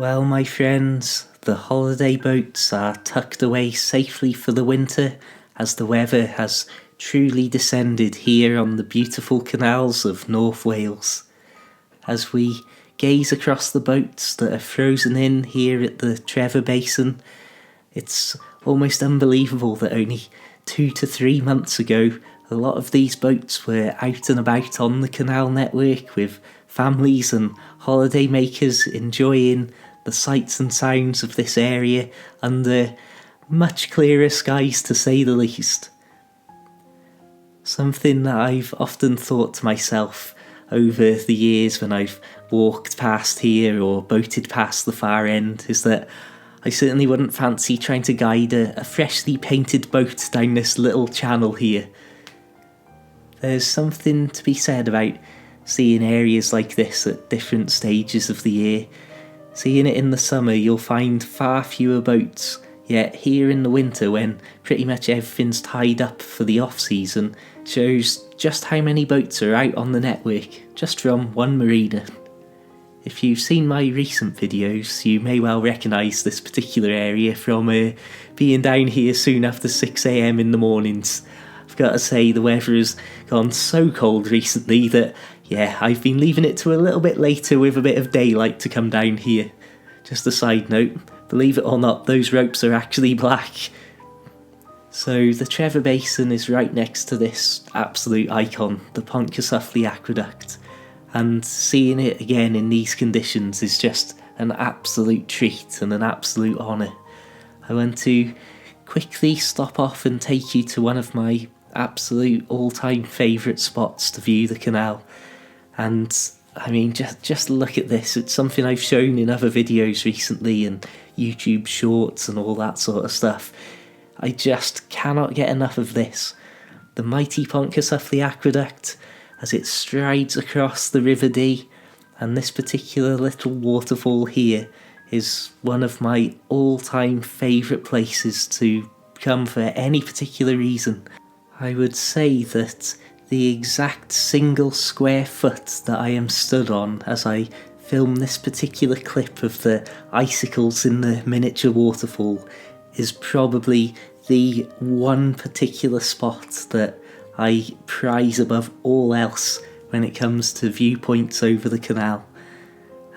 Well, my friends, the holiday boats are tucked away safely for the winter as the weather has truly descended here on the beautiful canals of North Wales. As we gaze across the boats that are frozen in here at the Trevor Basin, it's almost unbelievable that only 2 to 3 months ago a lot of these boats were out and about on the canal network with families and holiday makers enjoying the sights and sounds of this area under much clearer skies, to say the least. Something that I've often thought to myself over the years when I've walked past here or boated past the far end is that I certainly wouldn't fancy trying to guide a freshly painted boat down this little channel here. There's something to be said about seeing areas like this at different stages of the year. Seeing it in the summer, you'll find far fewer boats, yet here in the winter, when pretty much everything's tied up for the off-season, shows just how many boats are out on the network, just from one marina. If you've seen my recent videos, you may well recognise this particular area from being down here soon after 6 AM in the mornings. I've got to say, the weather has gone so cold recently that, yeah, I've been leaving it to a little bit later with a bit of daylight to come down here. Just a side note, believe it or not, those ropes are actually black. So the Trevor Basin is right next to this absolute icon, the Pontcysyllte Aqueduct, and seeing it again in these conditions is just an absolute treat and an absolute honour. I want to quickly stop off and take you to one of my absolute all-time favourite spots to view the canal. And I mean, just look at this. It's something I've shown in other videos recently and YouTube shorts and all that sort of stuff. I just cannot get enough of this. The mighty Pontcysyllte Aqueduct as it strides across the River Dee, and this particular little waterfall here is one of my all-time favourite places to come for any particular reason. I would say that the exact single square foot that I am stood on as I film this particular clip of the icicles in the miniature waterfall is probably the one particular spot that I prize above all else when it comes to viewpoints over the canal.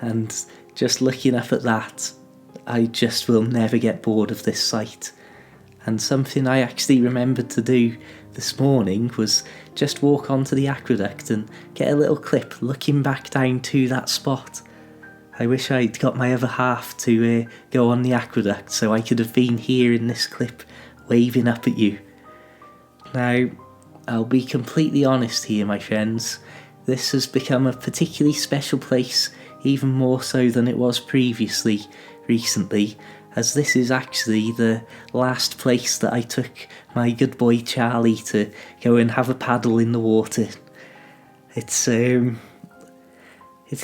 And just looking up at that, I just will never get bored of this sight. And something I actually remembered to do this morning was just walk onto the aqueduct and get a little clip looking back down to that spot. I wish I'd got my other half to go on the aqueduct so I could have been here in this clip waving up at you. Now, I'll be completely honest here, my friends. This has become a particularly special place, even more so than it was previously, recently, as this is actually the last place that I took my good boy Charlie to go and have a paddle in the water. It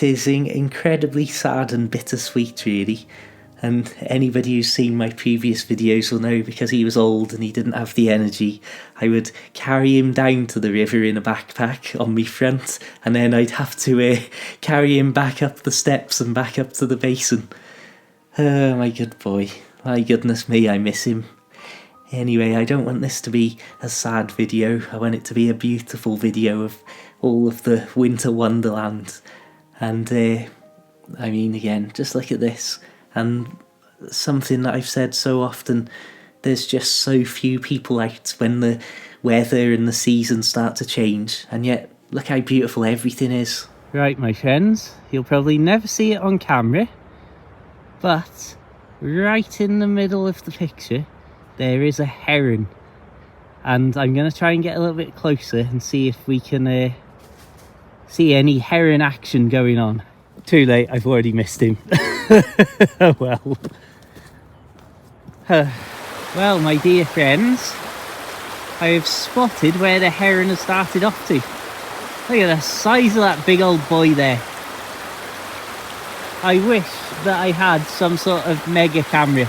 is incredibly sad and bittersweet, really, and anybody who's seen my previous videos will know because he was old and he didn't have the energy, I would carry him down to the river in a backpack on me front, and then I'd have to carry him back up the steps and back up to the basin. Oh, my good boy. My goodness me, I miss him. Anyway, I don't want this to be a sad video. I want it to be a beautiful video of all of the winter wonderland. And, I mean, again, just look at this. And something that I've said so often, there's just so few people out when the weather and the seasons start to change. And yet, look how beautiful everything is. Right, my friends, you'll probably never see it on camera, but right in the middle of the picture there is a heron, and I'm going to try and get a little bit closer and see if we can see any heron action going on. Too late, I've already missed him. Oh well. Well, my dear friends, I have spotted where the heron has started off to. Look at the size of that big old boy there. I wish that I had some sort of mega camera,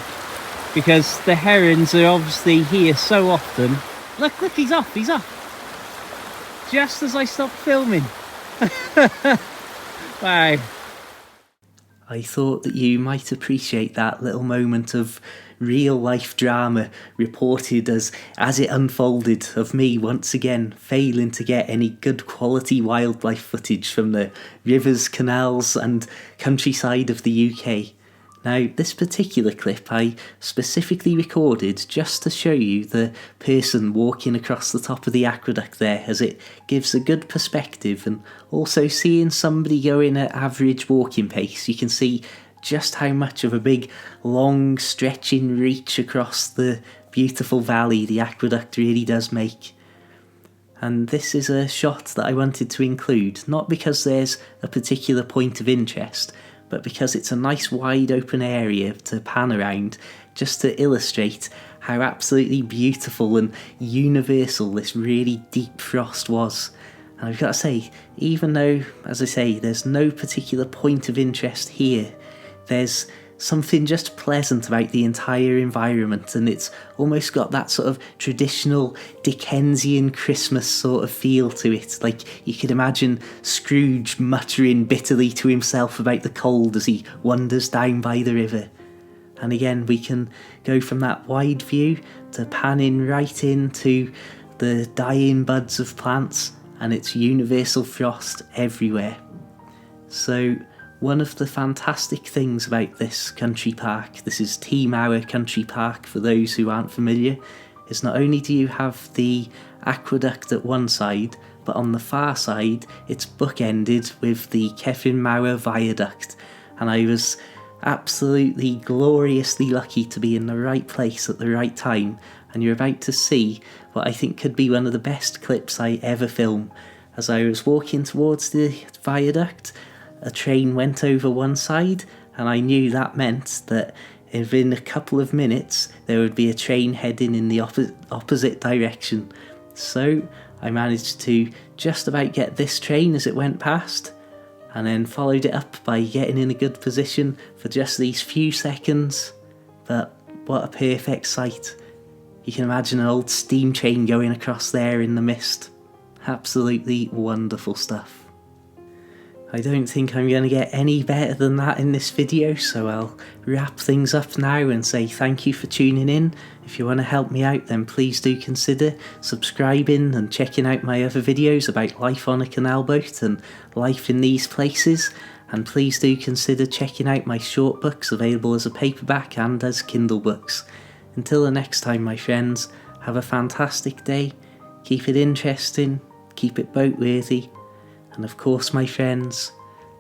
because the herons are obviously here so often. Look, he's off. Just as I stopped filming. Wow. I thought that you might appreciate that little moment of real life drama reported as it unfolded, of me once again failing to get any good quality wildlife footage from the rivers, canals and countryside of the UK. Now, this particular clip I specifically recorded just to show you the person walking across the top of the aqueduct there, as it gives a good perspective, and also seeing somebody going at average walking pace, you can see just how much of a big, long, stretching reach across the beautiful valley the aqueduct really does make. And this is a shot that I wanted to include, not because there's a particular point of interest, but because it's a nice wide open area to pan around, just to illustrate how absolutely beautiful and universal this really deep frost was. And I've got to say, even though, as I say, there's no particular point of interest here, there's something just pleasant about the entire environment, and it's almost got that sort of traditional Dickensian Christmas sort of feel to it. Like you could imagine Scrooge muttering bitterly to himself about the cold as he wanders down by the river. And again, we can go from that wide view to panning right into the dying buds of plants, and it's universal frost everywhere. So one of the fantastic things about this country park, this is Team Hour Country Park for those who aren't familiar, is not only do you have the aqueduct at one side, but on the far side it's bookended with the Kevin Mauer Viaduct, and I was absolutely gloriously lucky to be in the right place at the right time, and you're about to see what I think could be one of the best clips I ever film. As I was walking towards the viaduct, a train went over one side, and I knew that meant that within a couple of minutes there would be a train heading in the opposite direction. So I managed to just about get this train as it went past, and then followed it up by getting in a good position for just these few seconds. But what a perfect sight. You can imagine an old steam train going across there in the mist. Absolutely wonderful stuff. I don't think I'm going to get any better than that in this video, so I'll wrap things up now and say thank you for tuning in. If you want to help me out, then please do consider subscribing and checking out my other videos about life on a canal boat and life in these places. And please do consider checking out my short books available as a paperback and as Kindle books. Until the next time, my friends, have a fantastic day, keep it interesting, keep it boat-worthy, and of course, my friends,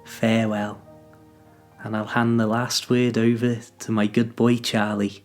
farewell. And I'll hand the last word over to my good boy Charlie.